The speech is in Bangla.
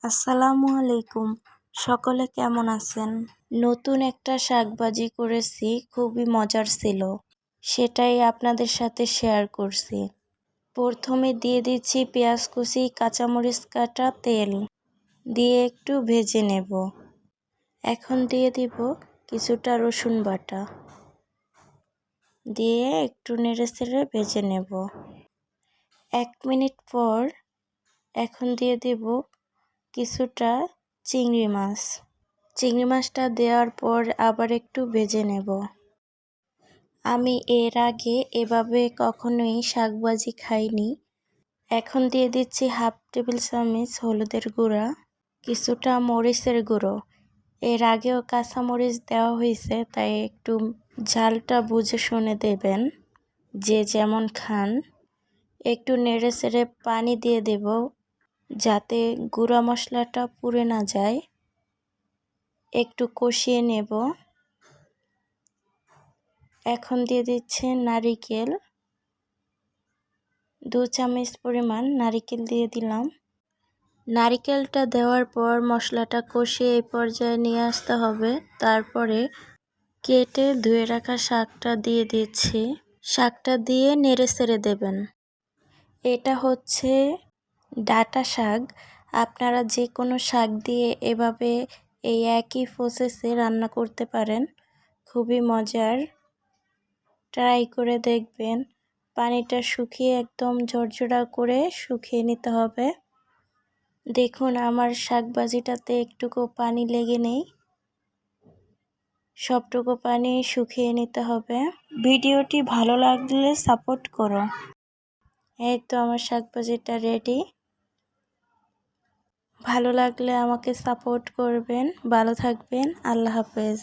আসসালামু আলাইকুম। সকলে কেমন আছেন? নতুন একটা শাকভাজি করেছি, খুবই মজার ছিল। সেটাই আপনাদের সাথে শেয়ার করছি। প্রথমে দিয়ে দিচ্ছি পেঁয়াজ কুচি, কাঁচামরিচ কাটা, তেল দিয়ে একটু ভেজে নেব। এখন দিয়ে দিব কিছুটা রসুন বাটা দিয়ে একটু নেড়েচেড়ে ভেজে নেব। 1 মিনিট পর এখন দিয়ে দেব কিছুটা চিংড়ি মাছ। চিংড়ি মাছটা দেওয়ার পর আবার একটু ভেজে নেব। আমি এর আগে এভাবে কখনোই শাকভাজি খাইনি। এখন দিয়ে দিচ্ছি 1/2 টেবিল চামচ হলুদের গুঁড়া, কিছুটা মরিচের গুঁড়ো। এর আগেও কাঁচামরিচ দেওয়া হয়েছে, তাই একটু ঝালটা বুঝে শুনে দেবেন, যে যেমন খান। একটু নেড়ে চেড়ে পানি দিয়ে দেব, যাতে গুঁড়া মশলাটা পুড়ে না যায়। একটু কষিয়ে নেব। এখন দিয়ে দিচ্ছে নারিকেল, 2 চামচ পরিমাণ নারিকেল দিয়ে দিলাম। নারিকেলটা দেওয়ার পর মশলাটা কষিয়ে এই পর্যায়ে নিয়ে আসতে হবে। তারপরে কেটে ধুয়ে রাখা শাকটা দিয়ে দিচ্ছি। শাকটা দিয়ে নেড়ে চেড়ে দেবেন। এটা হচ্ছে ডাঁটা শাক। আপনারা যে কোনো শাক দিয়ে এভাবে এই একই প্রসেসে রান্না করতে পারেন, খুবই মজার। ট্রাই করে দেখবেন। পানিটা শুকিয়ে একদম ঝরঝরা করে শুকিয়ে নিতে হবে। দেখুন আমার শাকভাজিটাতে একটুকু পানি লেগে নেই, সবটুকু পানি শুকিয়ে নিতে হবে। ভিডিওটি ভালো লাগলে সাপোর্ট করো। এই তো আমার শাকভাজিটা রেডি। ভালো লাগলে আমাকে সাপোর্ট করবেন। ভালো থাকবেন। আল্লাহ হাফেজ।